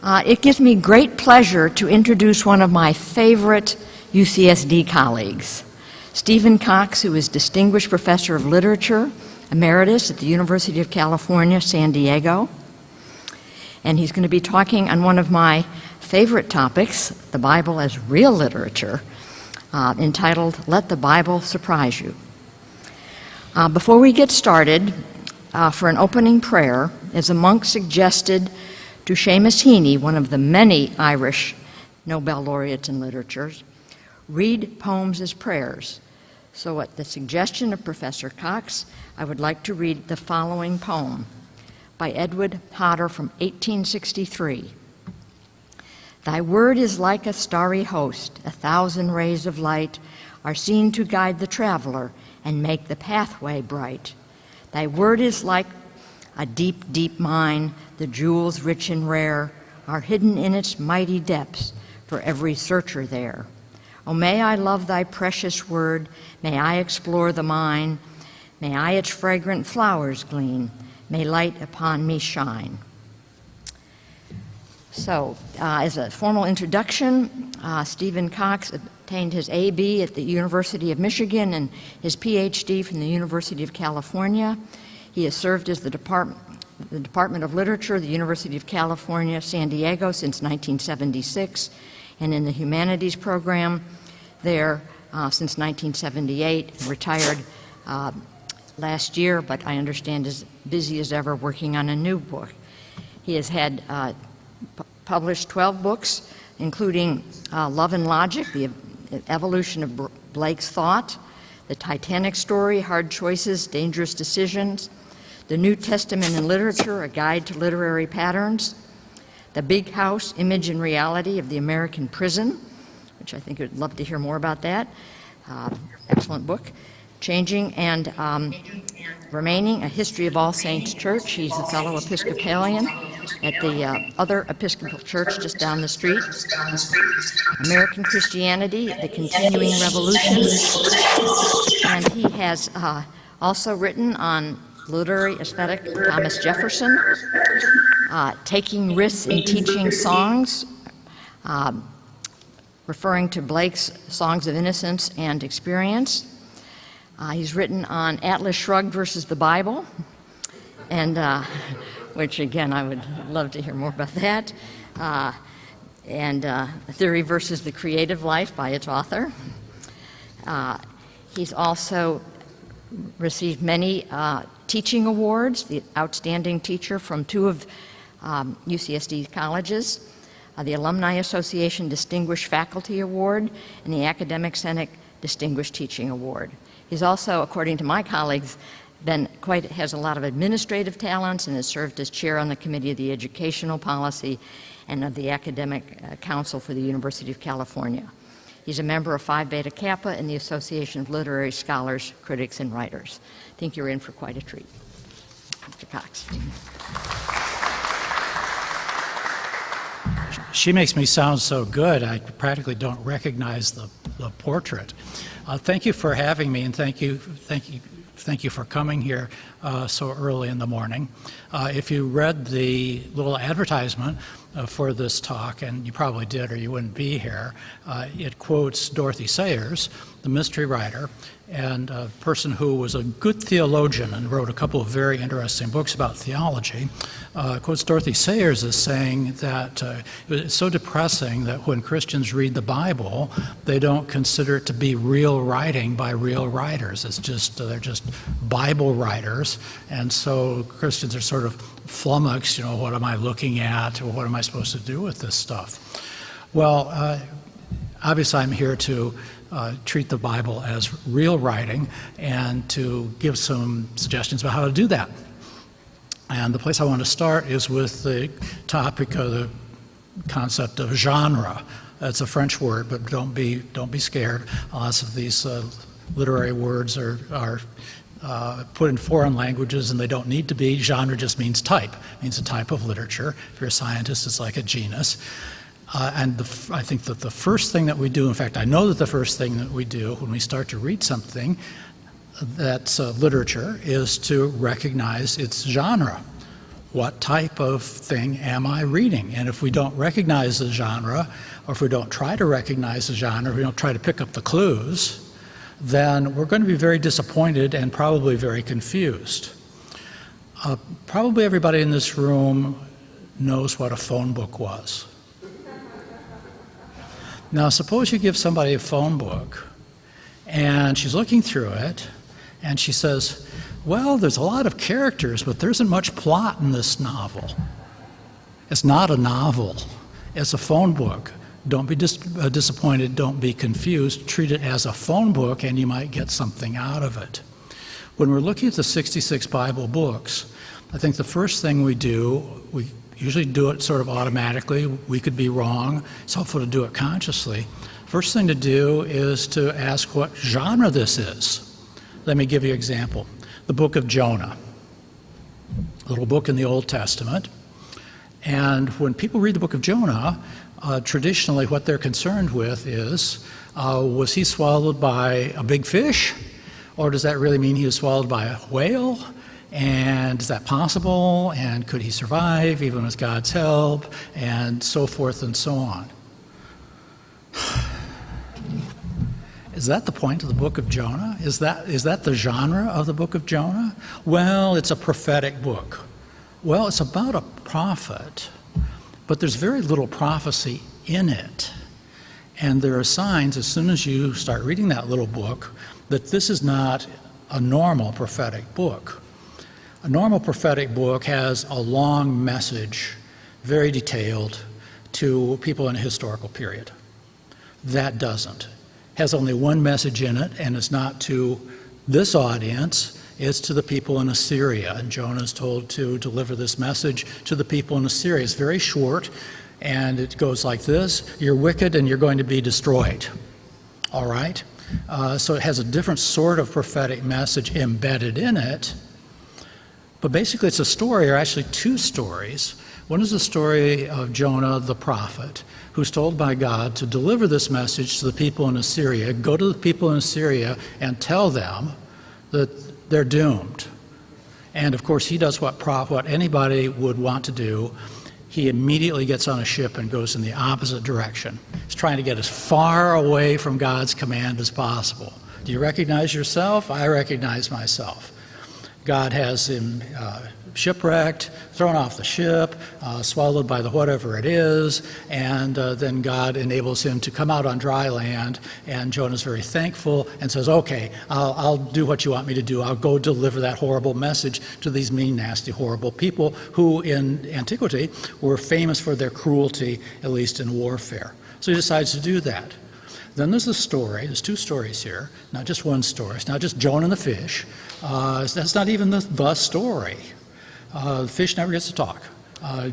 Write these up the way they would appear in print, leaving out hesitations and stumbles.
It gives me great pleasure to introduce one of my favorite UCSD colleagues, Stephen Cox, who is Distinguished Professor of Literature, Emeritus at the University of California, San Diego. And he's going to be talking on one of my favorite topics, the Bible as real literature, entitled, Let the Bible Surprise You. Before we get started, for an opening prayer, as a monk suggested to Seamus Heaney, one of the many Irish Nobel laureates in literature, read poems as prayers. So at the suggestion of Professor Cox, I would like to read the following poem by Edward Hodder from 1863. Thy word is like a starry host, 1,000 rays of light are seen to guide the traveler and make the pathway bright. Thy word is like a deep, deep mine, the jewels rich and rare are hidden in its mighty depths for every searcher there. Oh, may I love thy precious word, may I explore the mine, may I its fragrant flowers glean, may light upon me shine. So, as a formal introduction, Stephen Cox obtained his A.B. at the University of Michigan and his Ph.D. from the University of California. He has served as the Department of Literature, the University of California, San Diego since 1976, and in the Humanities program there since 1978, retired last year, but I understand is busy as ever working on a new book. He has had published 12 books, including Love and Logic, the evolution of Blake's thought, The Titanic Story, Hard Choices, Dangerous Decisions, The New Testament in Literature, A Guide to Literary Patterns, The Big House, Image and Reality of the American Prison, which I think you'd love to hear more about that. Excellent book. Changing and Remaining, A History of All Saints Church. He's a fellow Episcopalian at the other Episcopal church just down the street. American Christianity, The Continuing Revolution. And he has also written on literary aesthetic, Thomas Jefferson, Taking Risks in Teaching Songs, referring to Blake's Songs of Innocence and Experience. He's written on Atlas Shrugged versus the Bible, and which again I would love to hear more about that, and Theory versus the Creative Life by its author. He's also received many teaching awards, the Outstanding Teacher from two of UCSD colleges, the Alumni Association Distinguished Faculty Award, and the Academic Senate Distinguished Teaching Award. He's also, according to my colleagues, has a lot of administrative talents and has served as chair on the Committee of the Educational Policy and of the Academic Council for the University of California. He's a member of Phi Beta Kappa and the Association of Literary Scholars, Critics, and Writers. I think you're in for quite a treat. Mr. Cox. She makes me sound so good, I practically don't recognize the portrait. Thank you for having me, and thank you for coming here so early in the morning. If you read the little advertisement for this talk, and you probably did or you wouldn't be here, it quotes Dorothy Sayers, the mystery writer, and a person who was a good theologian and wrote a couple of very interesting books about theology. Quotes Dorothy Sayers as saying that it's so depressing that when Christians read the Bible, they don't consider it to be real writing by real writers. It's just, they're just Bible writers, and so Christians are sort of flummoxed, you know, what am I looking at, or what am I supposed to do with this stuff? Well, obviously I'm here to treat the Bible as real writing and to give some suggestions about how to do that. And the place I want to start is with the topic of the concept of genre. That's a French word, but don't be scared. Lots of these literary words are put in foreign languages, and they don't need to be. Genre just means type. It means a type of literature. If you're a scientist, it's like a genus. And I think that the first thing that we do, in fact, I know that the first thing that we do when we start to read something that's literature is to recognize its genre. what type of thing am I reading? And if we don't recognize the genre, or if we don't try to recognize the genre, if we don't try to pick up the clues, then we're going to be very disappointed and probably very confused. Probably everybody in this room knows what a phone book was. Now, suppose you give somebody a phone book, and she's looking through it, and she says, well, there's a lot of characters, but there isn't much plot in this novel. It's not a novel. It's a phone book. Don't be disappointed. Don't be confused. Treat it as a phone book, and you might get something out of it. When we're looking at the 66 Bible books, I think the first thing we do, we usually do it sort of automatically. We could be wrong. It's helpful to do it consciously. First thing to do is to ask what genre this is. Let me give you an example. The book of Jonah, a little book in the Old Testament. And when people read the book of Jonah, traditionally what they're concerned with is, was he swallowed by a big fish? Or does that really mean he was swallowed by a whale? And is that possible? And could he survive even with God's help? And so forth and so on. Is that the point of the book of Jonah? Is that the genre of the book of Jonah? Well, it's a prophetic book. Well, it's about a prophet, but there's very little prophecy in it. And there are signs as soon as you start reading that little book that this is not a normal prophetic book. A normal prophetic book has a long message, very detailed, to people in a historical period. That doesn't. Has only one message in it, and it's not to this audience, it's to the people in Assyria. And Jonah is told to deliver this message to the people in Assyria. It's very short, and it goes like this: you're wicked and you're going to be destroyed. All right? So it has a different sort of prophetic message embedded in it. But basically it's a story, or actually two stories. One is the story of Jonah the prophet, who's told by God to deliver this message to the people in Assyria. Go to the people in Assyria and tell them that they're doomed. And of course he does what anybody would want to do. He immediately gets on a ship and goes in the opposite direction. He's trying to get as far away from God's command as possible. Do you recognize yourself? I recognize myself. God has him shipwrecked, thrown off the ship, swallowed by the whatever it is, and then God enables him to come out on dry land, and Jonah's very thankful and says, okay, I'll do what you want me to do. I'll go deliver that horrible message to these mean, nasty, horrible people who in antiquity were famous for their cruelty, at least in warfare. So he decides to do that. Then there's the story. There's two stories here, not just one story. It's not just Jonah and the fish. That's not even the story. The fish never gets to talk.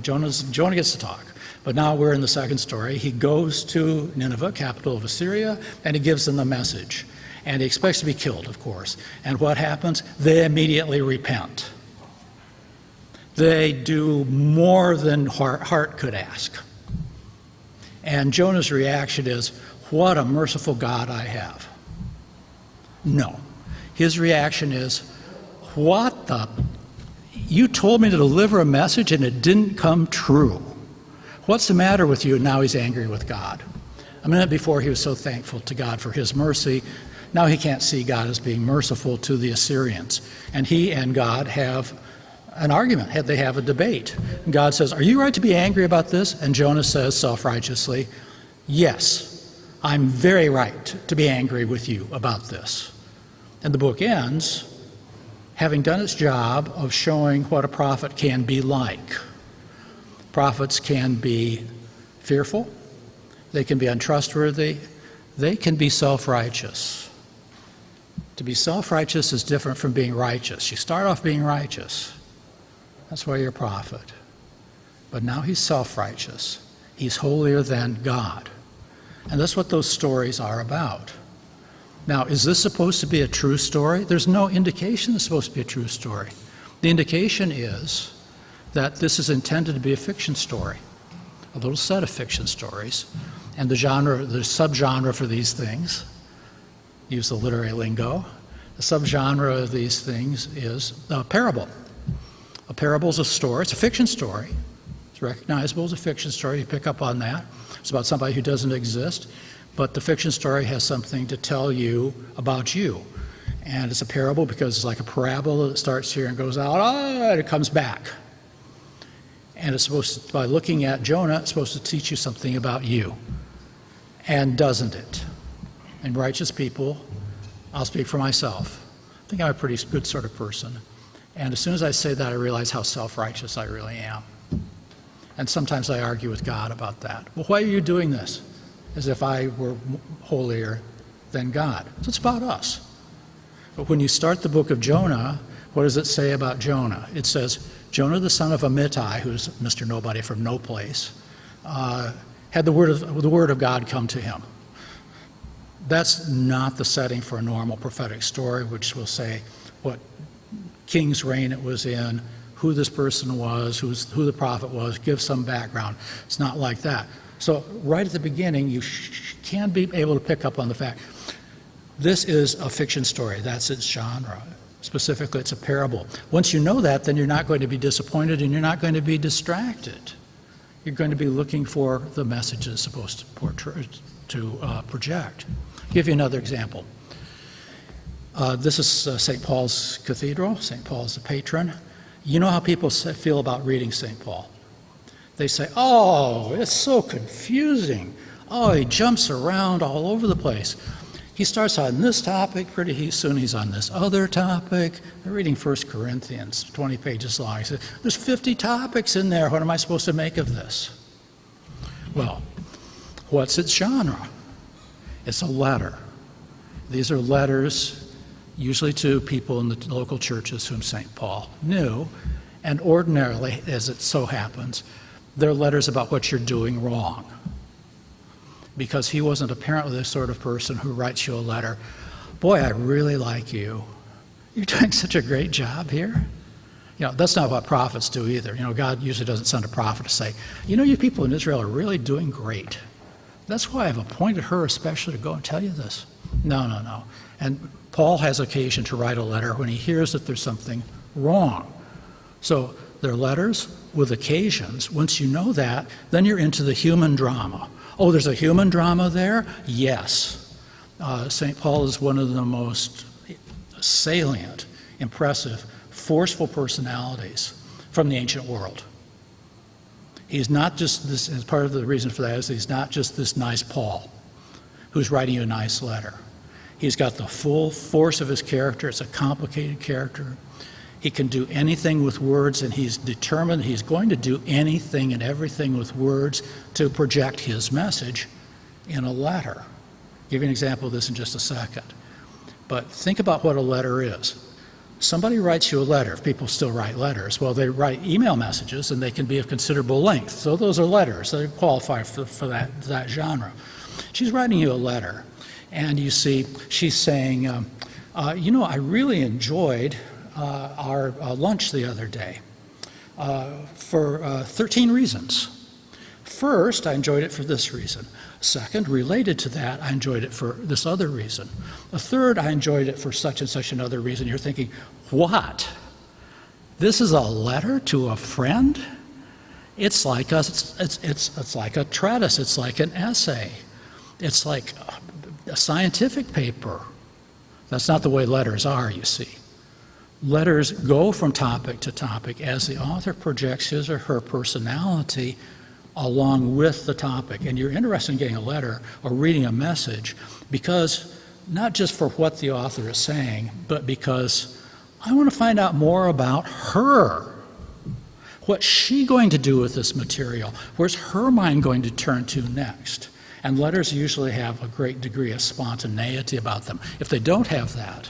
Jonah gets to talk. But now we're in the second story. He goes to Nineveh, capital of Assyria, and he gives them the message. And he expects to be killed, of course. And what happens? They immediately repent. They do more than heart could ask. And Jonah's reaction is, what a merciful God I have. No. His reaction is, what the? You told me to deliver a message and it didn't come true. What's the matter with you? And now he's angry with God. A minute before he was so thankful to God for his mercy. Now he can't see God as being merciful to the Assyrians. And he and God have an argument. They have a debate. And God says, are you right to be angry about this? And Jonah says self-righteously, yes. I'm very right to be angry with you about this. And the book ends having done its job of showing what a prophet can be like. Prophets can be fearful, they can be untrustworthy, they can be self-righteous. To be self-righteous is different from being righteous. You start off being righteous. That's why you're a prophet. But now he's self-righteous. He's holier than God. And that's what those stories are about. Now, is this supposed to be a true story? There's no indication it's supposed to be a true story. The indication is that this is intended to be a fiction story, a little set of fiction stories. And the genre, the subgenre for these things, use the literary lingo, the subgenre of these things is a parable. A parable is a story. It's a fiction story. It's recognizable as a fiction story. You pick up on that. It's about somebody who doesn't exist. But the fiction story has something to tell you about you. And it's a parable because it's like a parabola that starts here and goes out, and it comes back. And it's supposed to, by looking at Jonah, it's supposed to teach you something about you. And doesn't it? And righteous people, I'll speak for myself. I think I'm a pretty good sort of person. And as soon as I say that, I realize how self-righteous I really am. And sometimes I argue with God about that. Well, why are you doing this? As if I were holier than God. So it's about us. But when you start the book of Jonah, what does it say about Jonah? It says, Jonah the son of Amittai, who's Mr. Nobody from no place, had the word of God come to him. That's not the setting for a normal prophetic story, which will say what king's reign it was in, who this person was, who the prophet was, give some background. It's not like that. So right at the beginning, you can be able to pick up on the fact this is a fiction story. That's its genre. Specifically, it's a parable. Once you know that, then you're not going to be disappointed and you're not going to be distracted. You're going to be looking for the message it's supposed to project. I'll give you another example. This is St. Paul's Cathedral. St. Paul's the patron. You know how people feel about reading St. Paul? They say, oh, it's so confusing. Oh, he jumps around all over the place. He starts on this topic, pretty soon he's on this other topic. They're reading 1 Corinthians, 20 pages long. He said, there's 50 topics in there. What am I supposed to make of this? Well, what's its genre? It's a letter. These are letters, usually to people in the local churches whom St. Paul knew. And ordinarily, as it so happens, they're letters about what you're doing wrong. Because he wasn't apparently the sort of person who writes you a letter, boy, I really like you. You're doing such a great job here. You know, that's not what prophets do either. You know, God usually doesn't send a prophet to say, you know, you people in Israel are really doing great. That's why I've appointed her especially to go and tell you this. No, no, no. And Paul has occasion to write a letter when he hears that there's something wrong. So they're letters with occasions. Once you know that, then you're into the human drama. Oh, there's a human drama there? Yes. St. Paul is one of the most salient, impressive, forceful personalities from the ancient world. He's not just this, and part of the reason for that is he's not just this nice Paul who's writing you a nice letter. He's got the full force of his character. It's a complicated character. He can do anything with words, and he's determined he's going to do anything and everything with words to project his message in a letter. I'll give you an example of this in just a second. But think about what a letter is. Somebody writes you a letter. If people still write letters, well, they write email messages, and they can be of considerable length. So those are letters. They qualify for that genre. She's writing you a letter, and you see she's saying, you know, I really enjoyed our lunch the other day for 13 reasons. First, I enjoyed it for this reason. Second, related to that, I enjoyed it for this other reason. A third, I enjoyed it for such and such another reason. You're thinking, what? This is a letter to a friend? It's like it's like a treatise. It's like an essay. It's like a scientific paper. That's not the way letters are, you see. Letters go from topic to topic as the author projects his or her personality along with the topic. And you're interested in getting a letter or reading a message because not just for what the author is saying, but because I want to find out more about her. What's she going to do with this material? Where's her mind going to turn to next? And letters usually have a great degree of spontaneity about them. If they don't have that,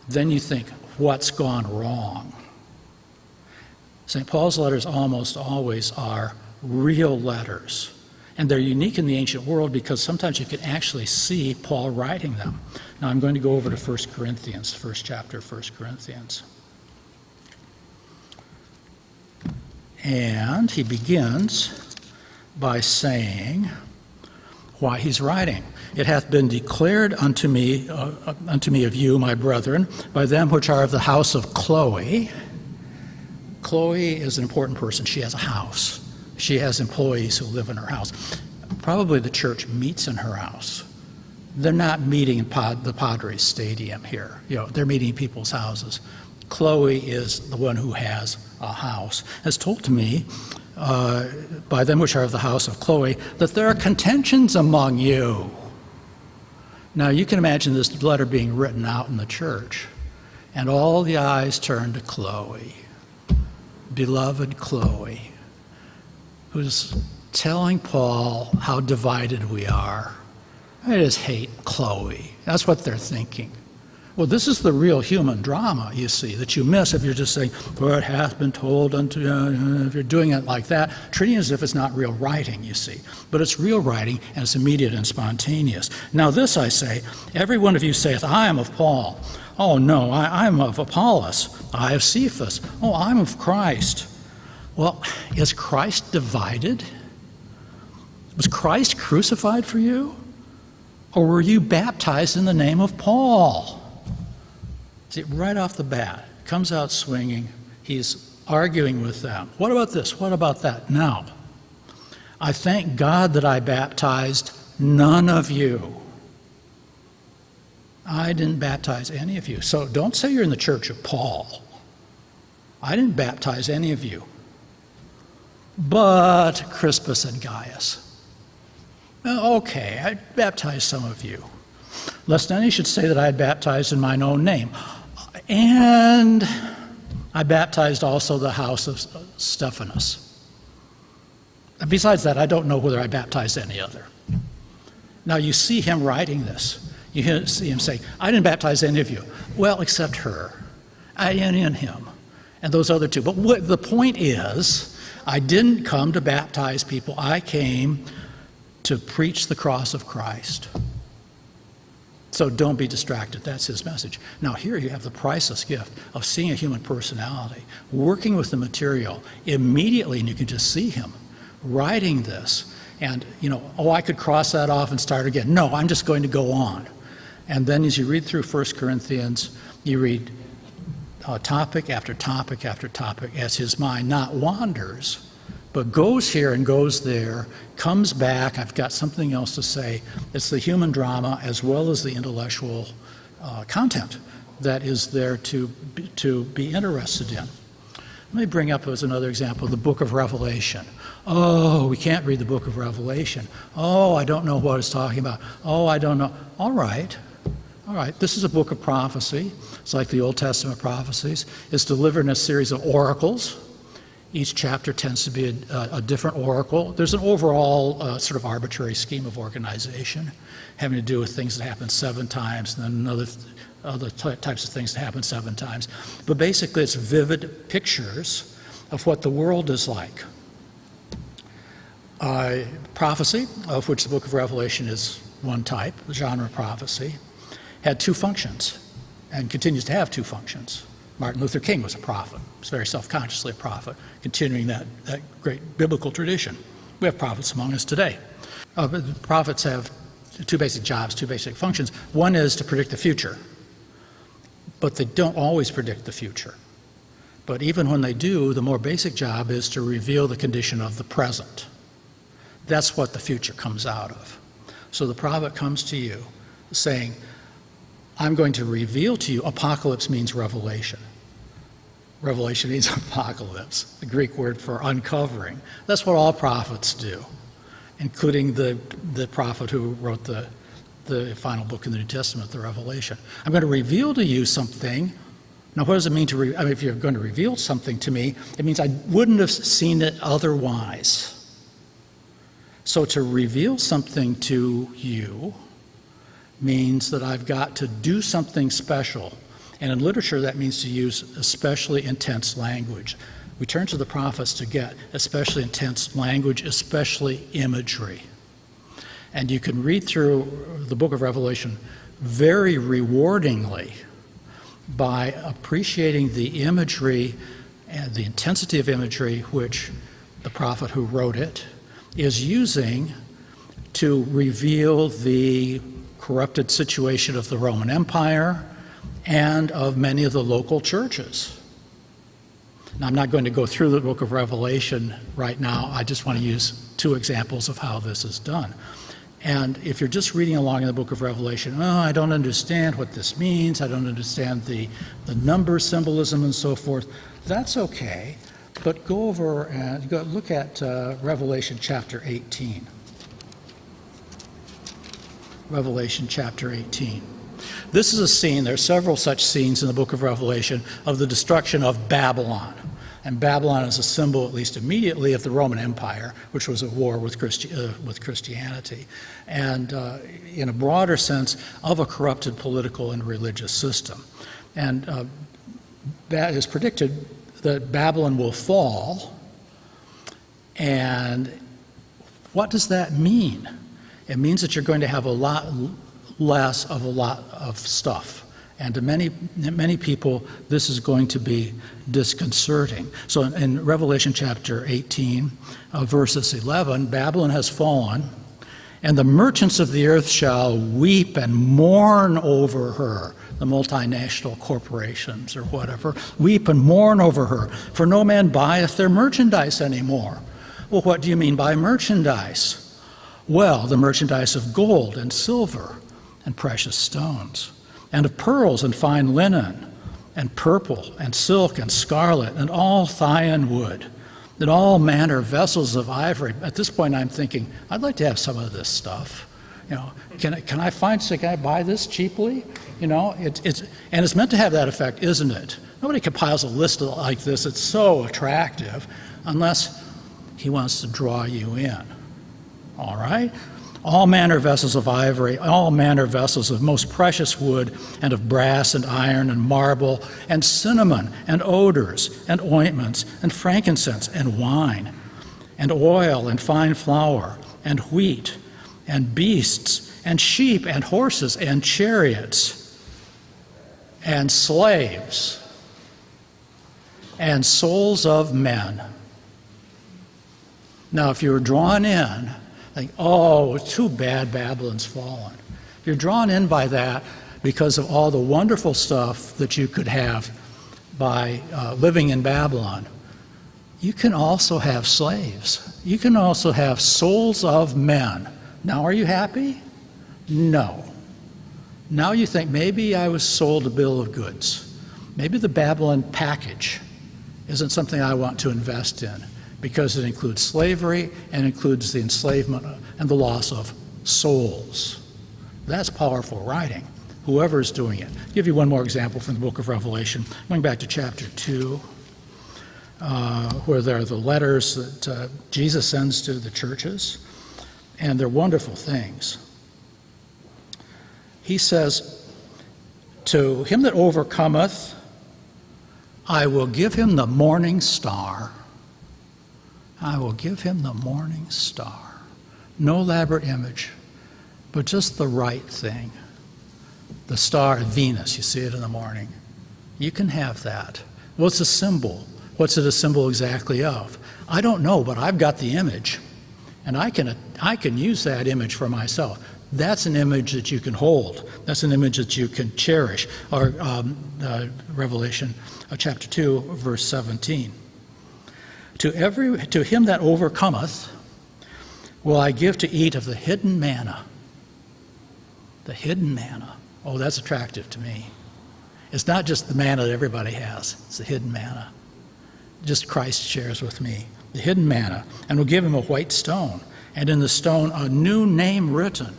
then you think, what's gone wrong? St. Paul's letters almost always are real letters. And they're unique in the ancient world because sometimes you can actually see Paul writing them. Now I'm going to go over to 1 Corinthians, first chapter of 1 Corinthians. And he begins by saying why he's writing. It hath been declared unto me of you, my brethren, by them which are of the house of Chloe, Chloe is an important person. She has a house. She has employees who live in her house. Probably the church meets in her house. They're not meeting in the Padres Stadium here. They're meeting in people's houses. Chloe is the one who has a house. It's told to me by them which are of the house of Chloe that there are contentions among you. Now you can imagine this letter being written out in the church, and all the eyes turn to Chloe, beloved Chloe, who's telling Paul how divided we are. I just hate Chloe. That's what they're thinking. Well, this is the real human drama, you see, that you miss if you're just saying, for it hath been told unto you, if you're doing it like that, treating it as if it's not real writing, you see. But it's real writing, and it's immediate and spontaneous. Now this I say, every one of you saith, I am of Paul. Oh no, I am of Apollos. I of Cephas. Oh, I'm of Christ. Well, is Christ divided? Was Christ crucified for you? Or were you baptized in the name of Paul? See, right off the bat, comes out swinging. He's arguing with them. What about this? What about that? Now, I thank God that I baptized none of you. I didn't baptize any of you. So don't say you're in the church of Paul. I didn't baptize any of you. But Crispus and Gaius. Okay, I baptized some of you. Lest any should say that I had baptized in mine own name. And I baptized also the house of Stephanas. And besides that, I don't know whether I baptized any other. Now you see him writing this. You see him say, I didn't baptize any of you. Well, except her. And him. And those other two. But the point is, I didn't come to baptize people. I came to preach the cross of Christ. So don't be distracted. That's his message. Now here you have the priceless gift of seeing a human personality, working with the material immediately, and you can just see him writing this. And, I could cross that off and start again. No, I'm just going to go on. And then as you read through 1 Corinthians, you read topic after topic after topic as his mind not wanders, but goes here and goes there, comes back. I've got something else to say. It's the human drama as well as the intellectual content that is there to be interested in. Let me bring up as another example the book of Revelation. Oh, we can't read the book of Revelation. Oh, I don't know what it's talking about. Oh, I don't know. All right. This is a book of prophecy. It's like the Old Testament prophecies. It's delivered in a series of oracles. Each chapter tends to be a different oracle. There's an overall sort of arbitrary scheme of organization having to do with things that happen 7 times and then other types of things that happen 7 times. But basically it's vivid pictures of what the world is like. Prophecy, of which the book of Revelation is one type, the genre of prophecy, had 2 functions and continues to have 2 functions. Martin Luther King was a prophet. He was very self-consciously a prophet, continuing that great biblical tradition. We have prophets among us today. But prophets have 2 basic jobs, 2 basic functions. One is to predict the future, but they don't always predict the future. But even when they do, the more basic job is to reveal the condition of the present. That's what the future comes out of. So the prophet comes to you saying, I'm going to reveal to you. Apocalypse means revelation. Revelation means apocalypse, the Greek word for uncovering. That's what all prophets do, including the prophet who wrote the final book in the New Testament, the Revelation. I'm going to reveal to you something. Now, what does it mean if you're going to reveal something to me, it means I wouldn't have seen it otherwise. So to reveal something to you means that I've got to do something special. And in literature, that means to use especially intense language. We turn to the prophets to get especially intense language, especially imagery. And you can read through the book of Revelation very rewardingly by appreciating the imagery and the intensity of imagery which the prophet who wrote it is using to reveal the corrupted situation of the Roman Empire and of many of the local churches. Now, I'm not going to go through the book of Revelation right now. I just want to use two examples of how this is done. And if you're just reading along in the book of Revelation, oh, I don't understand what this means, I don't understand the number symbolism and so forth, that's okay. But go over and look at Revelation chapter 18. Revelation chapter 18. This is a scene, there are several such scenes in the book of Revelation, of the destruction of Babylon. And Babylon is a symbol, at least immediately, of the Roman Empire, which was at war with Christianity. And in a broader sense, of a corrupted political and religious system. And that is predicted that Babylon will fall. And what does that mean? It means that you're going to have a lot less of a lot of stuff. And to many people, this is going to be disconcerting. So in Revelation chapter 18, verses 11, Babylon has fallen, and the merchants of the earth shall weep and mourn over her. The multinational corporations or whatever, weep and mourn over her, for no man buyeth their merchandise anymore. Well, what do you mean by merchandise? Well, the merchandise of gold and silver and precious stones, and of pearls and fine linen, and purple and silk and scarlet, and all Thyine wood, and all manner of vessels of ivory. At this point, I'm thinking, I'd like to have some of this stuff. You know, can I buy this cheaply? You know, it's meant to have that effect, isn't it? Nobody compiles a list like this. It's so attractive, unless he wants to draw you in. All right? All manner of vessels of ivory, all manner of vessels of most precious wood, and of brass and iron and marble, and cinnamon and odors and ointments and frankincense and wine, and oil and fine flour, and wheat, and beasts, and sheep, and horses, and chariots, and slaves, and souls of men. Now, if you were drawn in, think, oh, it's too bad Babylon's fallen. If you're drawn in by that because of all the wonderful stuff that you could have by living in Babylon, you can also have slaves. You can also have souls of men. Now, are you happy? No. Now you think, maybe I was sold a bill of goods. Maybe the Babylon package isn't something I want to invest in, because it includes slavery and includes the enslavement and the loss of souls. That's powerful writing, whoever is doing it. I'll give you one more example from the book of Revelation. Going back to chapter 2, where there are the letters that Jesus sends to the churches, and they're wonderful things. He says, to him that overcometh, I will give him the morning star. I will give him the morning star. No elaborate image, but just the right thing. The star, Venus, you see it in the morning. You can have that. What's a symbol? What's it a symbol exactly of? I don't know, but I've got the image, and I can use that image for myself. That's an image that you can hold. That's an image that you can cherish. Or Revelation chapter 2, verse 17. To him that overcometh will I give to eat of the hidden manna. The hidden manna. Oh, that's attractive to me. It's not just the manna that everybody has. It's the hidden manna. Just Christ shares with me. The hidden manna. And will give him a white stone. And in the stone a new name written,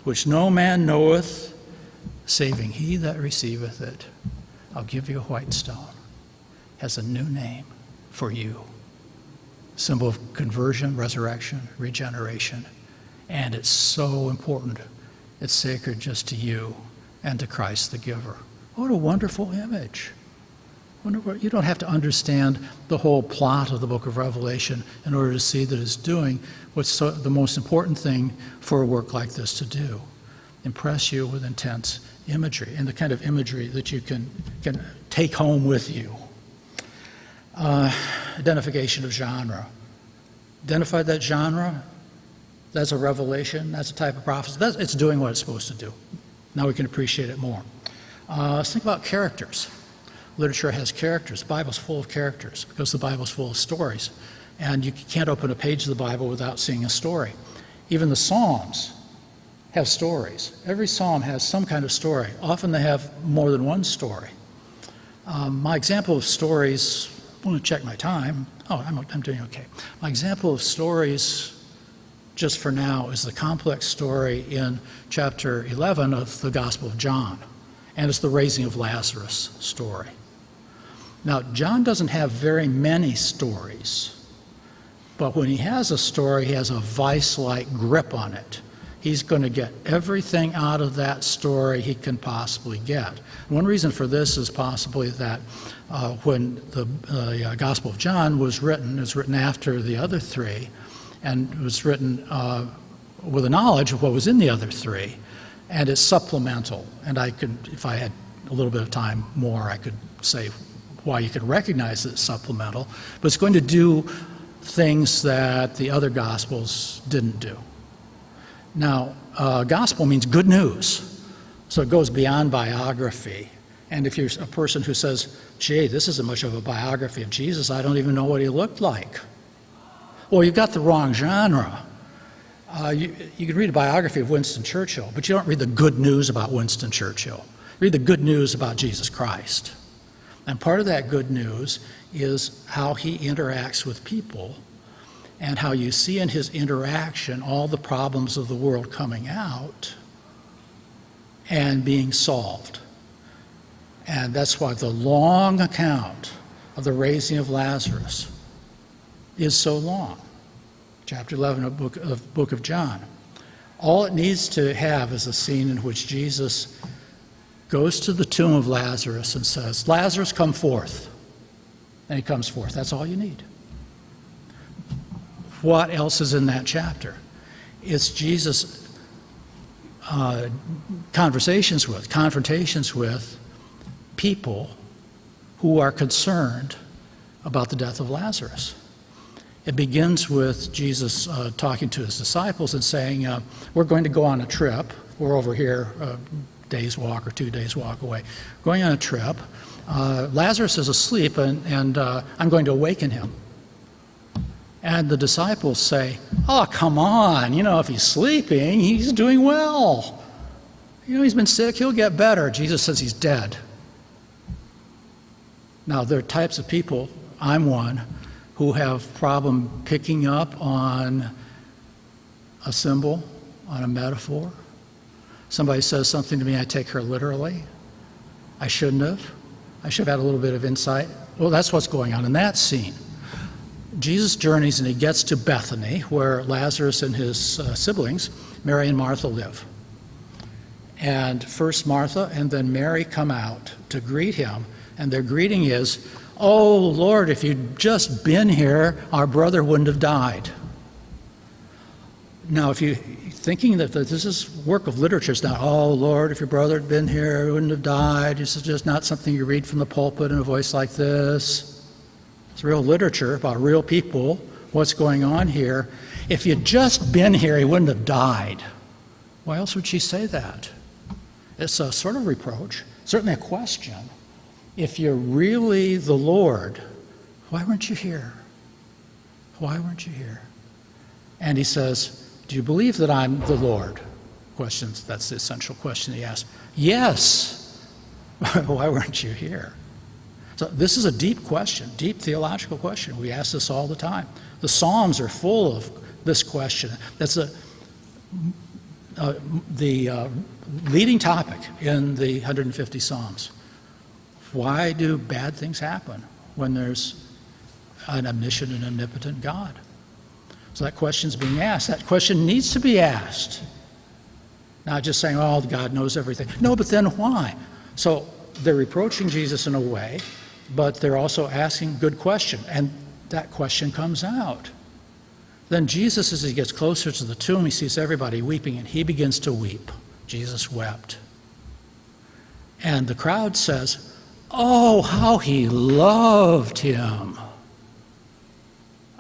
which no man knoweth, saving he that receiveth it. I'll give you a white stone. Has a new name for you. Symbol of conversion, resurrection, regeneration. And it's so important. It's sacred just to you and to Christ the giver. What a wonderful image. You don't have to understand the whole plot of the book of Revelation in order to see that it's doing what's the most important thing for a work like this to do. Impress you with intense imagery, and the kind of imagery that you can take home with you. Identification of genre. Identify that genre. That's a revelation. That's a type of prophecy. It's doing what it's supposed to do. Now we can appreciate it more. Let's think about characters. literature has characters. The Bible's full of characters because the Bible's full of stories. And you can't open a page of the Bible without seeing a story. Even the Psalms have stories. Every psalm has some kind of story. Often they have more than one story. My example of stories, I want to check my time. Oh, I'm doing okay. My example of stories, just for now, is the complex story in chapter 11 of the Gospel of John. And it's the raising of Lazarus story. Now, John doesn't have very many stories, but when he has a story, he has a vice-like grip on it. He's going to get everything out of that story he can possibly get. One reason for this is possibly that when the Gospel of John was written, it was written after the other three, and it was written with a knowledge of what was in the other three, and it's supplemental. And I could, if I had a little bit of time more, I could say why you can recognize that it's supplemental, but it's going to do things that the other Gospels didn't do. Now, gospel means good news, so it goes beyond biography. And if you're a person who says, gee, this isn't much of a biography of Jesus, I don't even know what he looked like. Well, you've got the wrong genre. You can read a biography of Winston Churchill, but you don't read the good news about Winston Churchill. Read the good news about Jesus Christ. And part of that good news is how he interacts with people and how you see in his interaction all the problems of the world coming out and being solved. And that's why the long account of the raising of Lazarus is so long. Chapter 11 of Book of John. All it needs to have is a scene in which Jesus goes to the tomb of Lazarus and says, Lazarus, come forth. And he comes forth. That's all you need. What else is in that chapter? It's Jesus' confrontations with people who are concerned about the death of Lazarus. It begins with Jesus talking to his disciples and saying, we're going to go on a trip. We're over here a day's walk or 2 days walk away. Going on a trip. Lazarus is asleep and I'm going to awaken him. And the disciples say, oh, come on, if he's sleeping, he's doing well. He's been sick, he'll get better. Jesus says he's dead. Now, there are types of people, I'm one, who have problem picking up on a symbol, on a metaphor. Somebody says something to me, I take her literally. I shouldn't have. I should have had a little bit of insight. Well, that's what's going on in that scene. Jesus journeys and he gets to Bethany, where Lazarus and his siblings, Mary and Martha, live. And first Martha and then Mary come out to greet him, and their greeting is, oh, Lord, if you'd just been here, our brother wouldn't have died. Now, if you're thinking that this is work of literature, it's not, oh, Lord, if your brother had been here, he wouldn't have died. This is just not something you read from the pulpit in a voice like this. It's real literature about real people, what's going on here. If you'd just been here, he wouldn't have died. Why else would she say that? It's a sort of reproach, certainly a question. If you're really the Lord, why weren't you here? Why weren't you here? And he says, do you believe that I'm the Lord? Questions, that's the essential question he asks. Yes. Why weren't you here? So this is a deep question, deep theological question. We ask this all the time. The Psalms are full of this question. That's the leading topic in the 150 Psalms. Why do bad things happen when there's an omniscient and omnipotent God? So that question's being asked. That question needs to be asked. Not just saying, oh, God knows everything. No, but then why? So they're reproaching Jesus in a way, but they're also asking good question, and that question comes out. Then Jesus, as he gets closer to the tomb, he sees everybody weeping, and he begins to weep. Jesus wept. And the crowd says, oh, how he loved him.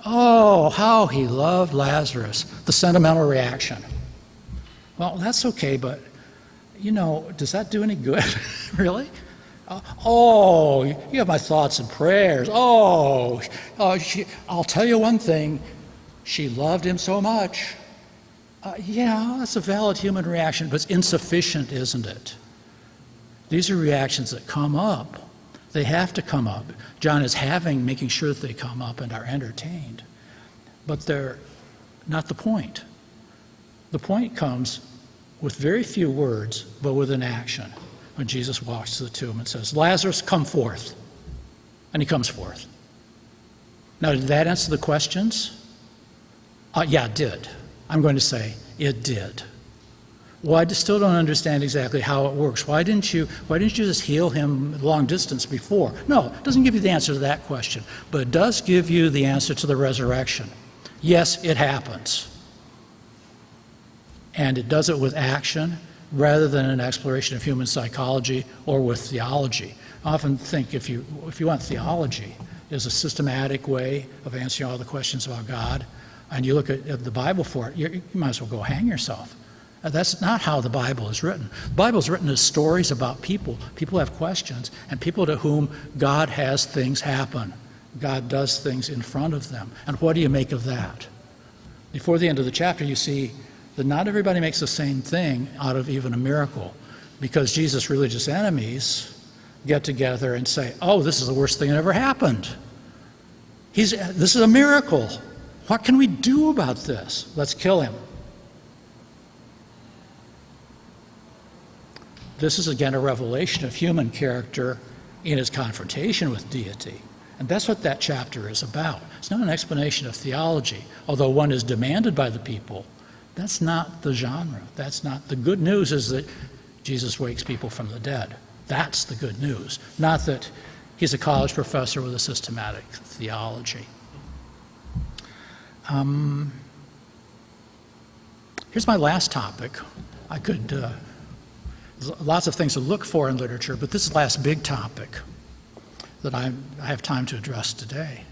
Oh, how he loved Lazarus. The sentimental reaction. Well, that's okay, but, does that do any good, really? Oh, you have my thoughts and prayers. I'll tell you one thing. She loved him so much. Yeah, that's a valid human reaction, but it's insufficient, isn't it? These are reactions that come up. They have to come up. John is making sure that they come up and are entertained. But they're not the point. The point comes with very few words, but with an action. When Jesus walks to the tomb and says, Lazarus, come forth. And he comes forth. Now, did that answer the questions? Yeah, it did. I'm going to say it did. Well, I still don't understand exactly how it works. Why didn't you just heal him long distance before? No, it doesn't give you the answer to that question, but it does give you the answer to the resurrection. Yes, it happens. And it does it with action rather than an exploration of human psychology or with theology. I often think if you want theology as a systematic way of answering all the questions about God, and you look at the Bible for it, you might as well go hang yourself. That's not how the Bible is written. The Bible is written as stories about people. People have questions, and people to whom God has things happen. God does things in front of them. And what do you make of that? Before the end of the chapter, you see that not everybody makes the same thing out of even a miracle, because Jesus' religious enemies get together and say, oh, this is the worst thing that ever happened. This is a miracle. What can we do about this? Let's kill him. This is again a revelation of human character in its confrontation with deity. And that's what that chapter is about. It's not an explanation of theology, although one is demanded by the people. That's not the genre. That's not the good news is that Jesus wakes people from the dead. That's the good news, not that he's a college professor with a systematic theology. Here's my last topic. I could, there's lots of things to look for in literature, but this is the last big topic that I have time to address today.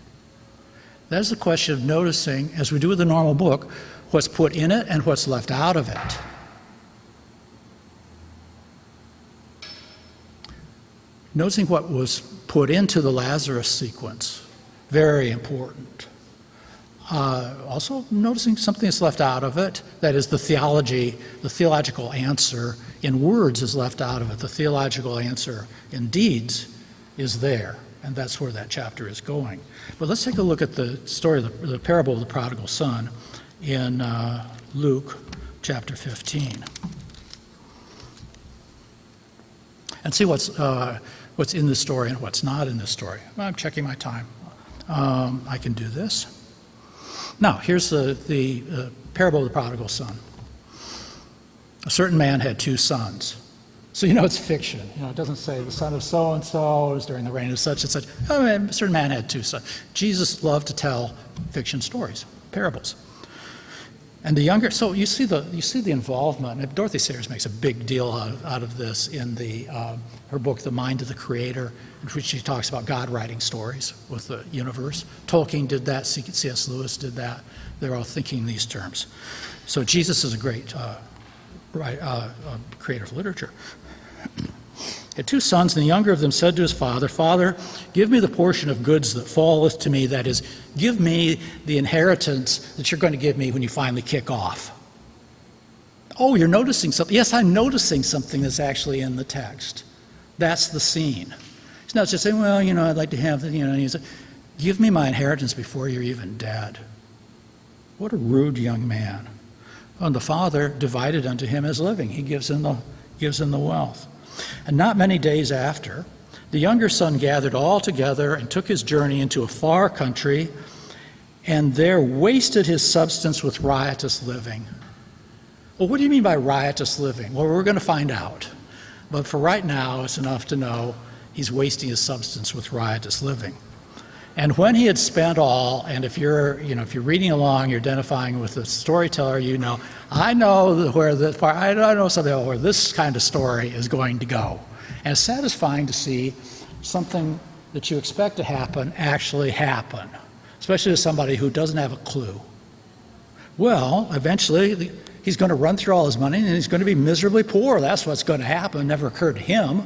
That is the question of noticing, as we do with a normal book, what's put in it and what's left out of it. Noticing what was put into the Lazarus sequence, very important. Also noticing something that's left out of it, that is the theological answer in words is left out of it. The theological answer in deeds is there, and that's where that chapter is going. But let's take a look at the story of the parable of the prodigal son in Luke chapter 15. And see what's in the story and what's not in the story. I'm checking my time. I can do this. Now, here's the parable of the prodigal son. A certain man had two sons. So it's fiction. It doesn't say the son of so-and-so is during the reign of such and such. A certain man had two sons. Jesus loved to tell fiction stories, parables. And the younger, so you see the involvement. And Dorothy Sayers makes a big deal out of this in her book, The Mind of the Creator, in which she talks about God writing stories with the universe. Tolkien did that, C.S. Lewis did that. They're all thinking in these terms. So Jesus is a great creator of literature. He had two sons, and the younger of them said to his father, Father, give me the portion of goods that falleth to me, that is, give me the inheritance that you're going to give me when you finally kick off. Oh, you're noticing something. Yes, I'm noticing something that's actually in the text. That's the scene. He's not just saying, well, I'd like to have the, he said, give me my inheritance before you're even dead. What a rude young man. And the father divided unto him his living. He gives him the wealth. And not many days after, the younger son gathered all together and took his journey into a far country, and there wasted his substance with riotous living. Well, what do you mean by riotous living? Well, we're going to find out. But for right now, it's enough to know he's wasting his substance with riotous living. And when he had spent all, and if you're reading along, you're identifying with the storyteller, I know something where this kind of story is going to go. And it's satisfying to see something that you expect to happen actually happen, especially to somebody who doesn't have a clue. Well, eventually he's going to run through all his money and he's going to be miserably poor. That's what's going to happen. It never occurred to him,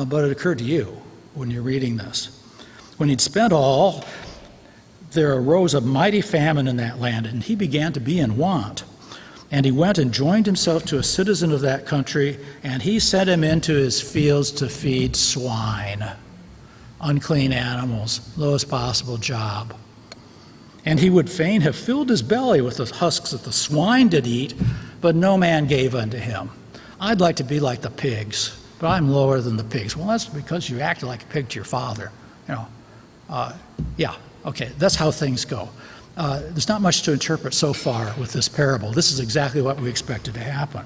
but it occurred to you when you're reading this. When he'd spent all, there arose a mighty famine in that land, and he began to be in want. And he went and joined himself to a citizen of that country, and he sent him into his fields to feed swine, unclean animals, lowest possible job. And he would fain have filled his belly with the husks that the swine did eat, but no man gave unto him. I'd like to be like the pigs, but I'm lower than the pigs. Well, that's because you acted like a pig to your father. Okay, that's how things go. There's not much to interpret so far with this parable. This is exactly what we expected to happen.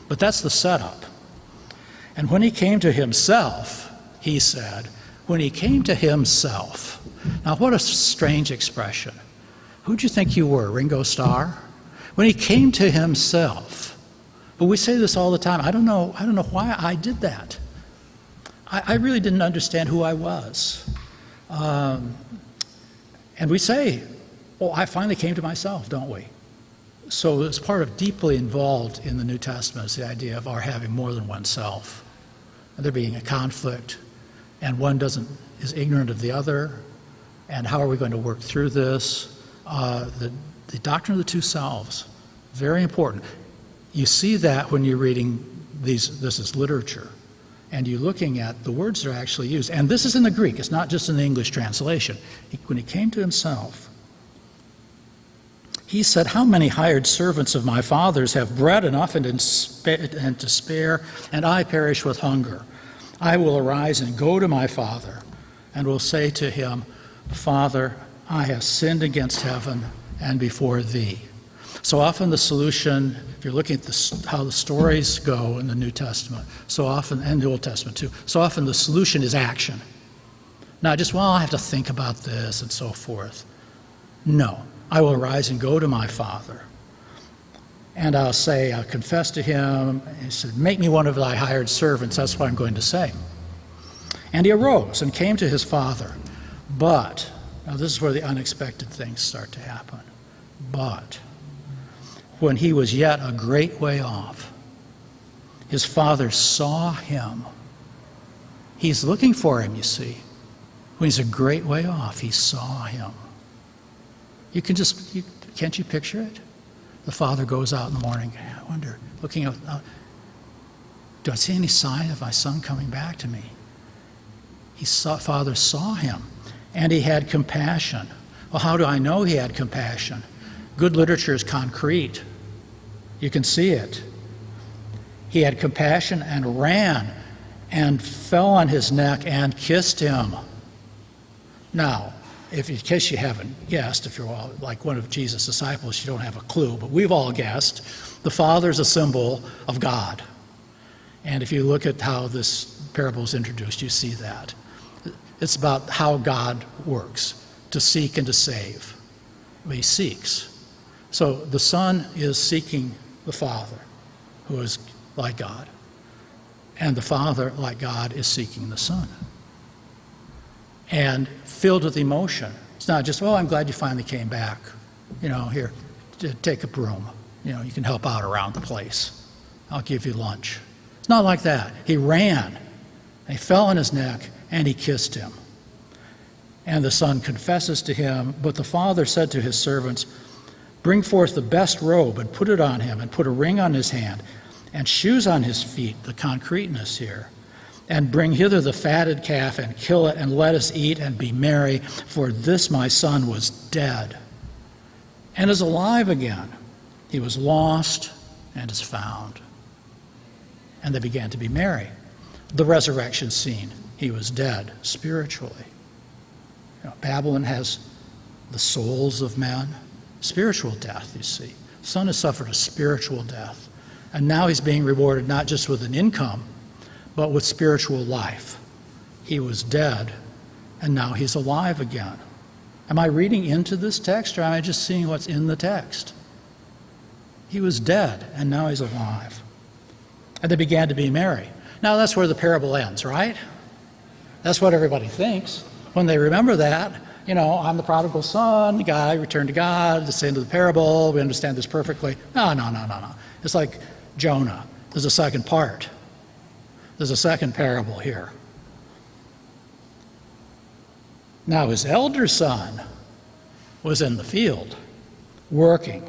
But that's the setup. And when he came to himself, he said, when he came to himself. Now, what a strange expression. Who'd you think you were, Ringo Starr? When he came to himself. But we say this all the time. I don't know why I did that. I really didn't understand who I was. And we say, oh, I finally came to myself, don't we? So it's part of deeply involved in the New Testament is the idea of our having more than one self. And there being a conflict, and one is ignorant of the other, and how are we going to work through this? The doctrine of the two selves, very important. You see that when you're reading this is literature, and you're looking at the words that are actually used. And this is in the Greek, it's not just in the English translation. When he came to himself, he said, how many hired servants of my father's have bread enough and to spare, and I perish with hunger? I will arise and go to my father, and will say to him, Father, I have sinned against heaven and before thee. So often the solution, if you're looking at how the stories go in the New Testament, so often, and the Old Testament too, so often the solution is action. Not just, well, I have to think about this and so forth. No, I will arise and go to my father. And I'll confess to him, and he said, make me one of thy hired servants. That's what I'm going to say. And he arose and came to his father. But, now this is where the unexpected things start to happen. But, when he was yet a great way off, his father saw him. He's looking for him, you see. When he's a great way off, he saw him. Can't you picture it? The father goes out in the morning, I wonder, looking out, do I see any sign of my son coming back to me? Father saw him, and he had compassion. Well, how do I know he had compassion? Good literature is concrete. You can see it. He had compassion and ran and fell on his neck and kissed him. Now, in case you haven't guessed, if you're like one of Jesus' disciples, you don't have a clue, but we've all guessed, the Father's a symbol of God. And if you look at how this parable is introduced, you see that. It's about how God works, to seek and to save. He seeks. So the Son is seeking the Father, who is like God. And the Father, like God, is seeking the Son. And filled with emotion. It's not just, oh, I'm glad you finally came back. Here, take a broom. You can help out around the place. I'll give you lunch. It's not like that. He ran, and he fell on his neck, and he kissed him. And the son confesses to him, but the father said to his servants, bring forth the best robe and put it on him, and put a ring on his hand, and shoes on his feet, the concreteness here. And bring hither the fatted calf, and kill it, and let us eat and be merry, for this my son was dead, and is alive again. He was lost, and is found. And they began to be merry. The resurrection scene. He was dead spiritually. Babylon has the souls of men. Spiritual death, you see. The son has suffered a spiritual death. And now he's being rewarded not just with an income, but with spiritual life. He was dead, and now he's alive again. Am I reading into this text, or am I just seeing what's in the text? He was dead, and now he's alive. And they began to be merry. Now that's where the parable ends, right? That's what everybody thinks. When they remember that, I'm the prodigal son, the guy returned to God, this end of the parable, we understand this perfectly. No. It's like Jonah. There's a second part. There's a second parable here. Now his elder son was in the field, working,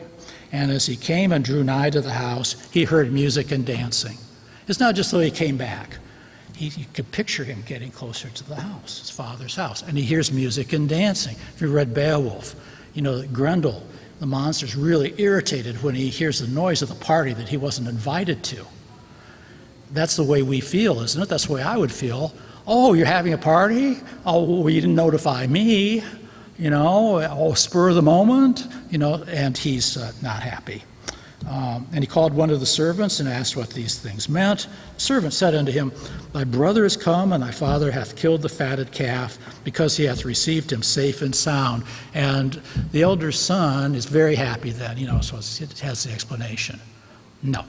and as he came and drew nigh to the house, he heard music and dancing. It's not just that he came back. You could picture him getting closer to the house, his father's house, and he hears music and dancing. If you read Beowulf, that Grendel, the monster's really irritated when he hears the noise of the party that he wasn't invited to. That's the way we feel, isn't it? That's the way I would feel. Oh, you're having a party? Oh, well, you didn't notify me, spur of the moment, and he's not happy. And he called one of the servants and asked what these things meant. The servant said unto him, Thy brother is come, and thy father hath killed the fatted calf, because he hath received him safe and sound. And the elder son is very happy then, so it has the explanation. No,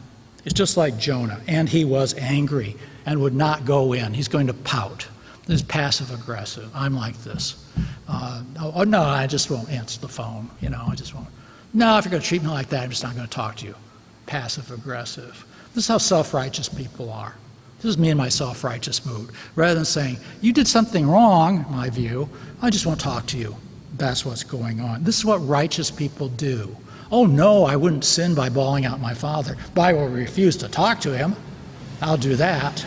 it's just like Jonah. And he was angry and would not go in. He's going to pout. This is passive aggressive. I'm like this. No, I just won't answer the phone. I just won't. No, if you're going to treat me like that, I'm just not going to talk to you. Passive aggressive. This is how self-righteous people are. This is me in my self-righteous mood. Rather than saying, you did something wrong, in my view, I just won't talk to you. That's what's going on. This is what righteous people do. Oh no, I wouldn't sin by bawling out my father, but I will refuse to talk to him. I'll do that.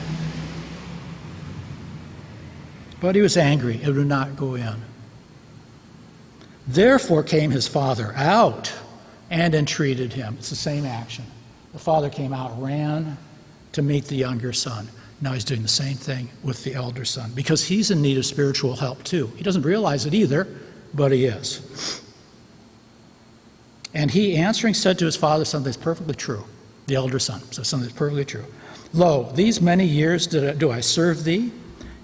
But he was angry and would not go in. Therefore came his father out and entreated him. It's the same action. The father came out, ran to meet the younger son. Now he's doing the same thing with the elder son, because he's in need of spiritual help too. He doesn't realize it either, but he is. And he answering said to his father something that's perfectly true. The elder son says something that's perfectly true. Lo, these many years do I serve thee,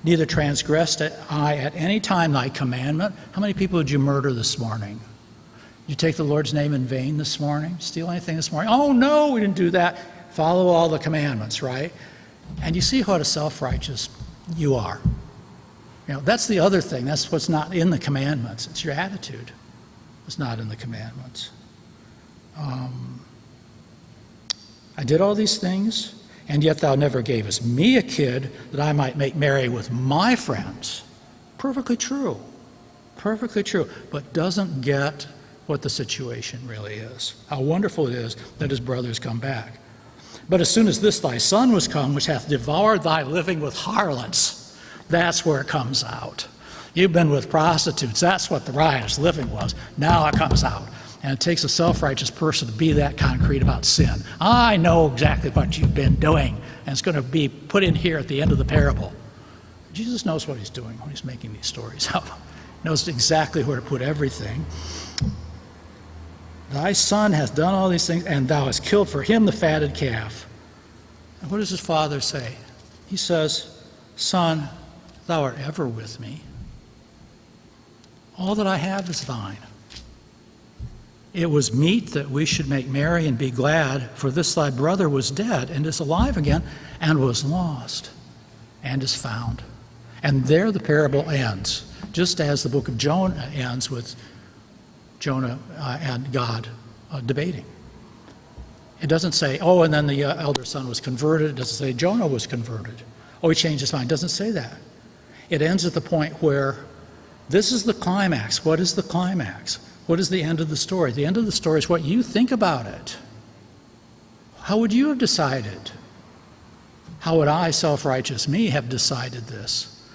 neither transgressed I at any time thy commandment. How many people did you murder this morning? Did you take the Lord's name in vain this morning? Steal anything this morning? Oh no, we didn't do that. Follow all the commandments, right? And you see what a self-righteous you are. That's the other thing. That's what's not in the commandments. It's your attitude. It's not in the commandments. I did all these things, and yet thou never gavest me a kid that I might make merry with my friends. Perfectly true. Perfectly true. But doesn't get what the situation really is. How wonderful it is that his brothers come back. But as soon as this thy son was come, which hath devoured thy living with harlots, that's where it comes out. You've been with prostitutes. That's what the riotous living was. Now it comes out. And it takes a self-righteous person to be that concrete about sin. I know exactly what you've been doing, and it's going to be put in here at the end of the parable. Jesus knows what he's doing when he's making these stories up. He knows exactly where to put everything. Thy son hath done all these things, and thou hast killed for him the fatted calf. And what does his father say? He says, Son, thou art ever with me. All that I have is thine. It was meet that we should make merry and be glad, for this thy brother was dead and is alive again, and was lost and is found. And there the parable ends, just as the book of Jonah ends with Jonah and God debating. It doesn't say, oh, and then the elder son was converted. It doesn't say Jonah was converted. Oh, he changed his mind. It doesn't say that. It ends at the point where this is the climax. What is the climax? What is the end of the story? The end of the story is what you think about it. How would you have decided? How would I, self-righteous me, have decided this?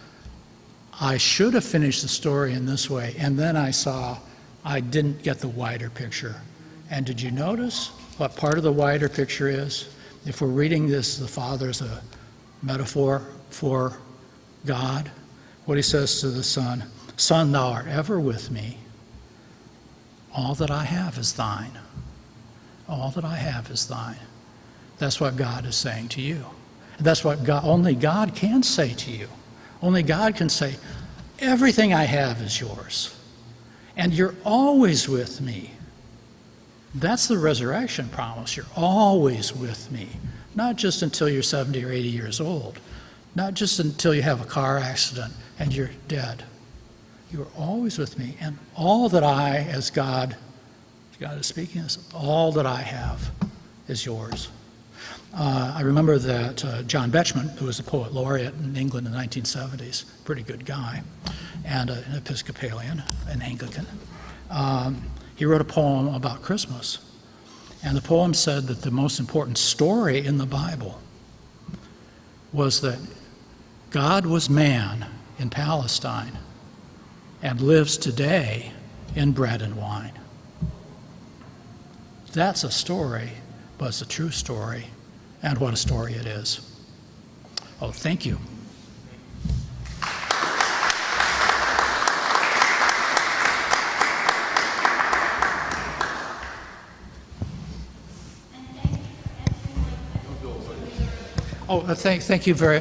I should have finished the story in this way, and then I saw I didn't get the wider picture. And did you notice what part of the wider picture is? If we're reading this, the Father is a metaphor for God. What he says to the Son, Son, thou art ever with me. All that I have is thine. All that I have is thine. That's what God is saying to you. That's what only God can say to you. Only God can say, everything I have is yours. And you're always with me. That's the resurrection promise. You're always with me. Not just until you're 70 or 80 years old. Not just until you have a car accident and you're dead. You are always with me, and all that I, as God is speaking this, all that I have is yours. I remember that John Betjeman, who was a poet laureate in England in the 1970s, pretty good guy, and an Episcopalian, an Anglican, he wrote a poem about Christmas. And the poem said that the most important story in the Bible was that God was man in Palestine and lives today in bread and wine. That's a story, but it's a true story, and what a story it is. Oh, thank you. Oh, thank you very.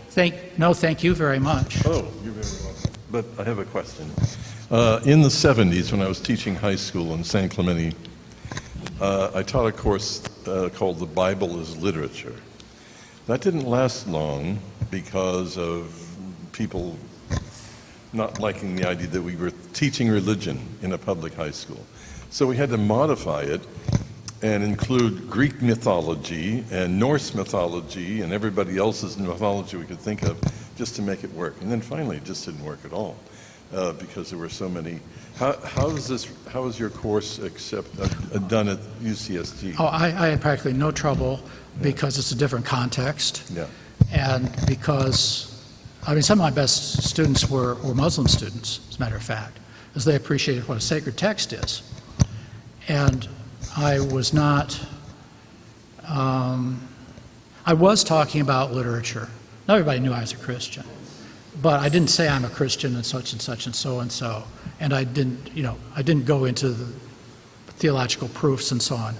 Thank you very much. Oh, you're very welcome. But I have a question. In the 70s, when I was teaching high school in San Clemente, I taught a course called The Bible is Literature. That didn't last long because of people not liking the idea that we were teaching religion in a public high school. So we had to modify it and include Greek mythology and Norse mythology and everybody else's mythology we could think of just to make it work. And then finally it just didn't work at all because there were so many. How is your course done at UCSD? Oh, I had practically no trouble because it's a different context. Yeah. And because, I mean, some of my best students were Muslim students, as a matter of fact, as they appreciated what a sacred text is. And I was not, I was talking about literature. Not everybody knew I was a Christian, but I didn't say I'm a Christian and such and such and so and so. And I didn't go into the theological proofs and so on.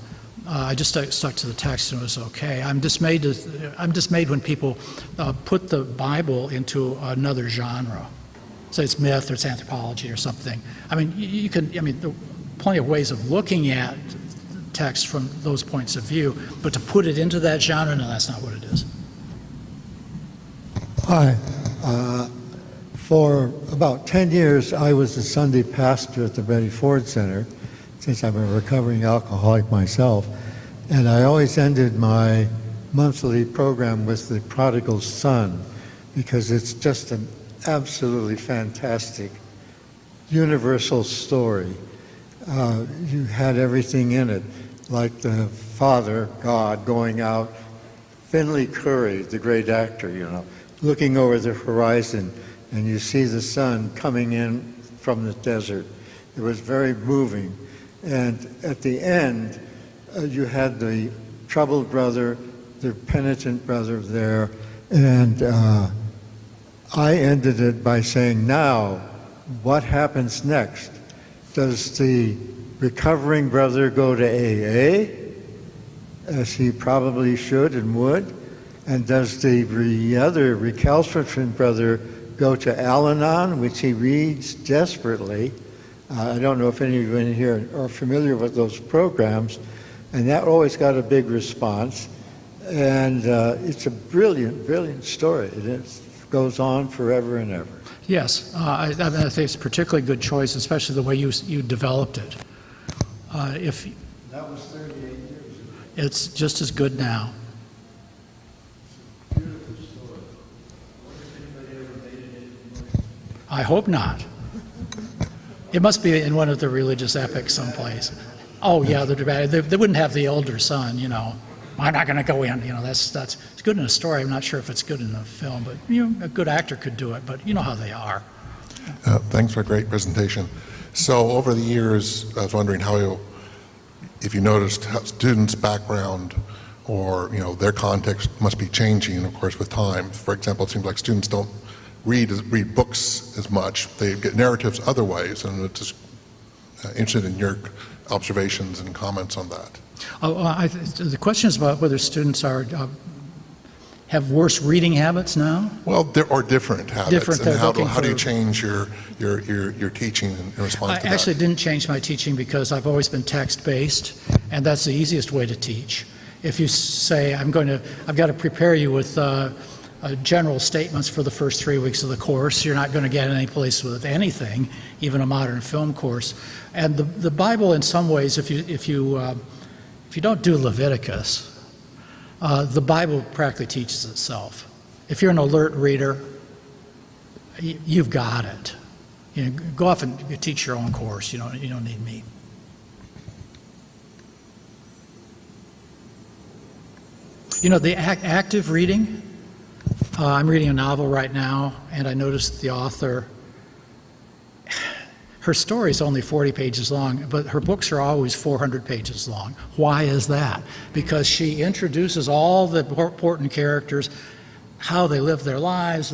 I just stuck to the text and it was okay. I'm dismayed when people put the Bible into another genre. Say it's myth or it's anthropology or something. I mean, there are plenty of ways of looking at text from those points of view, but to put it into that genre, no, that's not what it is. Hi. For about 10 years, I was a Sunday pastor at the Betty Ford Center, since I'm a recovering alcoholic myself. And I always ended my monthly program with the Prodigal Son, because it's just an absolutely fantastic, universal story. You had everything in it, like the father, God, going out, Finley Curry, the great actor, looking over the horizon, and you see the sun coming in from the desert. It was very moving. And at the end, you had the troubled brother, the penitent brother there, and I ended it by saying, now, what happens next? Does the recovering brother go to AA, as he probably should and would? And does the other recalcitrant brother go to Al-Anon, which he reads desperately? I don't know if any of you in here are familiar with those programs, and that always got a big response. And it's a brilliant, brilliant story. It goes on forever and ever. Yes, I think it's a particularly good choice, especially the way you developed it. That was 38 years ago. It's just as good now. Beautiful story. Wonder if anybody ever made it into I hope not. It must be in one of the religious epics someplace. Oh yeah, they wouldn't have the older son, I'm not going to go in. That's it's good in a story. I'm not sure if it's good in a film, but a good actor could do it. But you know how they are. Thanks for a great presentation. So over the years, I was wondering if you noticed how students' background or their context must be changing, of course, with time. For example, it seems like students don't read books as much. They get narratives other ways, and it's just interested in your observations and comments on that. The question is about whether students have worse reading habits now. Well, or different habits. Different. And how do you change your teaching in response to that? I actually didn't change my teaching because I've always been text-based, and that's the easiest way to teach. If you say I've got to prepare you with general statements for the first 3 weeks of the course. You're not going to get any place with anything, even a modern film course. And the Bible, in some ways, if you don't do Leviticus, the Bible practically teaches itself. If you're an alert reader, you've got it. You know, go off and teach your own course. You don't need me. You know, the active reading. I'm reading a novel right now, and I noticed the author. Her story is only 40 pages long, but her books are always 400 pages long. Why is that? Because she introduces all the important characters, how they live their lives,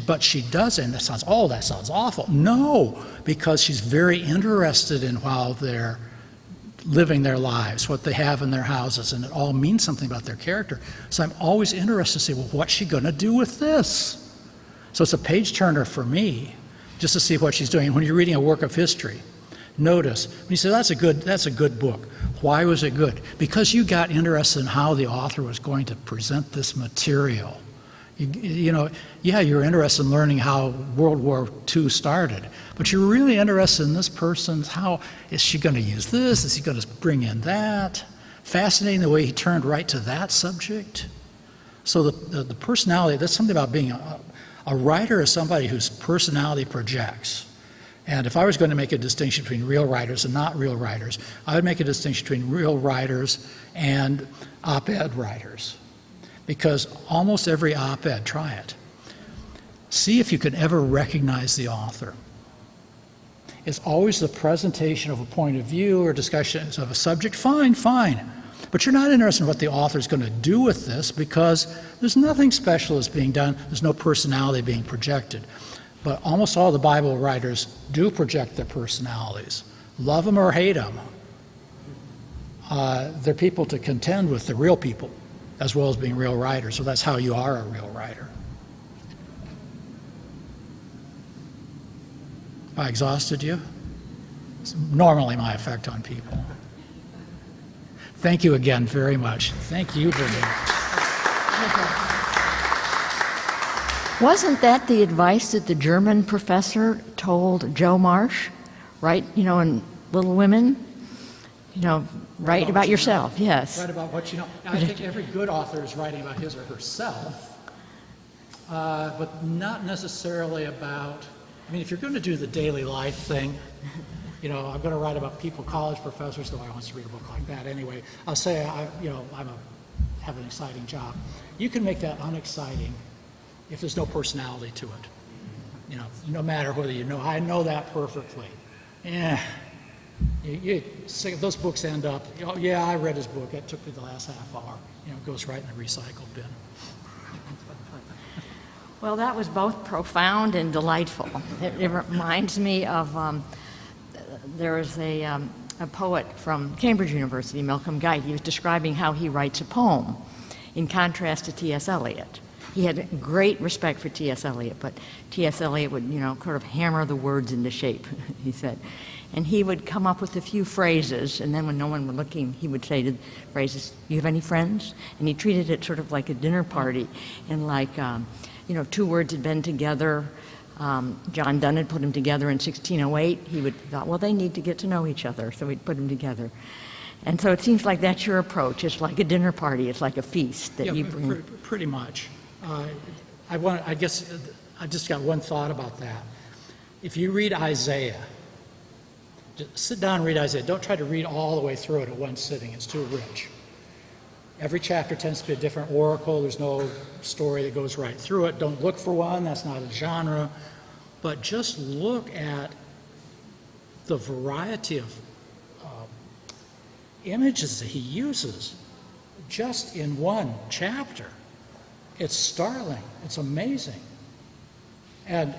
but she doesn't. That sounds awful. No, because she's very interested in how they're living their lives, what they have in their houses, and it all means something about their character. So I'm always interested to see, well, what's she going to do with this? So it's a page turner for me, just to see what she's doing. When you're reading a work of history, notice when you say that's a good book. Why was it good? Because you got interested in how the author was going to present this material. You're interested in learning how World War II started, but you're really interested in this person's, how is she going to use this? Is he going to bring in that? Fascinating the way he turned right to that subject. So the personality, that's something about being a writer is somebody whose personality projects. And if I was going to make a distinction between real writers and not real writers, I would make a distinction between real writers and op-ed writers. Because almost every op-ed, try it. See if you can ever recognize the author. It's always the presentation of a point of view or discussions of a subject, fine. But you're not interested in what the author is going to do with this because there's nothing special that's being done. There's no personality being projected. But almost all the Bible writers do project their personalities. Love them or hate them. They're people to contend with the real people as well as being real writers. So that's how you are a real writer. Have I exhausted you? It's normally my effect on people. Thank you again very much. Thank you very much. Wasn't that the advice that the German professor told Joe Marsh, right? In Little Women? Write about yourself, yes. Write about what you know. Now, I think every good author is writing about his or herself, but not necessarily about, if you're going to do the daily life thing, I'm going to write about people, college professors, though I want to read a book like that anyway. I'll say, have an exciting job. You can make that unexciting if there's no personality to it. No matter whether I know that perfectly. Those books end up, I read his book, it took me the last half hour. It goes right in the recycle bin. Well, that was both profound and delightful. It reminds me of, there is a poet from Cambridge University, Malcolm Guite. He was describing how he writes a poem in contrast to T.S. Eliot. He had great respect for T.S. Eliot, but T.S. Eliot would, sort of hammer the words into shape, he said. And he would come up with a few phrases, and then when no one was looking, he would say to the phrases, "You have any friends?" And he treated it sort of like a dinner party, and like, two words had been together. John Donne had put them together in 1608. He thought, well, they need to get to know each other, so he'd put them together. And so it seems like that's your approach. It's like a dinner party. It's like a feast that you bring. Pretty much. I guess I just got one thought about that. If you read Isaiah, just sit down and read Isaiah. Don't try to read all the way through it at one sitting. It's too rich. Every chapter tends to be a different oracle. There's no story that goes right through it. Don't look for one. That's not a genre. But just look at the variety of images that he uses just in one chapter. It's startling. It's amazing. And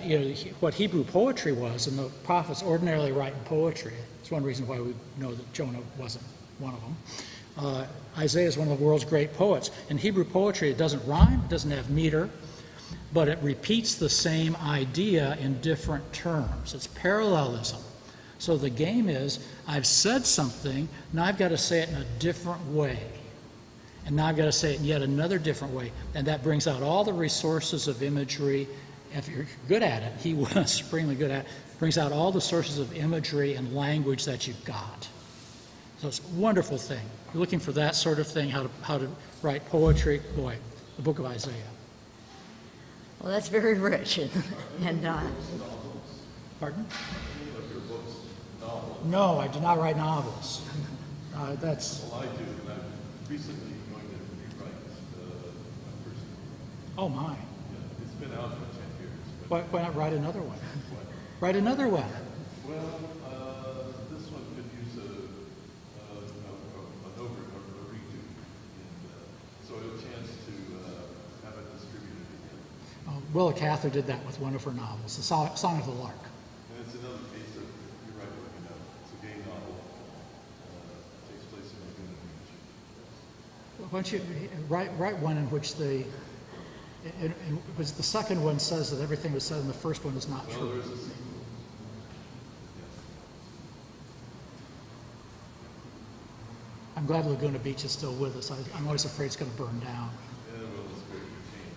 what Hebrew poetry was, and the prophets ordinarily write in poetry. It's one reason why we know that Jonah wasn't one of them. Isaiah is one of the world's great poets. In Hebrew poetry, it doesn't rhyme, it doesn't have meter, but it repeats the same idea in different terms. It's parallelism. So the game is, I've said something, now I've got to say it in a different way. And now I've got to say it in yet another different way. And that brings out all the resources of imagery. If you're good at it, he was supremely good at it. Brings out all the sources of imagery and language that you've got. So it's a wonderful thing. You're looking for that sort of thing, how to write poetry. Boy, the book of Isaiah. Well, that's very rich. And Pardon? No, I do not write novels. That's. Well, I do, and I'm recently going to rewrite my first book. Oh my. Yeah, it's been out for 10 years. Why not write another one? Write another one. Well, this one could use an redo, and so a chance to have it distributed again. Oh, Willa Cather did that with one of her novels, The Song of the Lark. And it's another case of, you're right, it's a gay novel, takes place in a human being. Why don't you write one in which because the second one says that everything was said in the first one is not true. There is a sequel. I'm glad Laguna Beach is still with us. I'm always afraid it's going to burn down. Yeah, well, it's great to change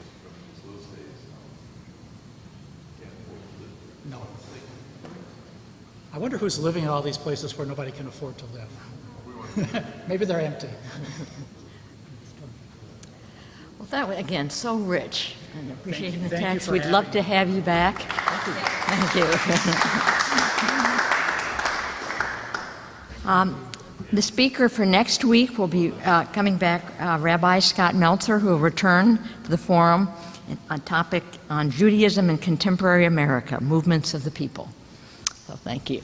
from those days. Can't afford to live there. No. I wonder who's living in all these places where nobody can afford to live. Maybe they're empty. well, that was, again, so rich. And appreciating the Thank you text. for We'd having love me. to have you back. Thank you. The speaker for next week will be coming back, Rabbi Scott Meltzer, who will return to the forum on topic on Judaism and contemporary America, movements of the people. So thank you.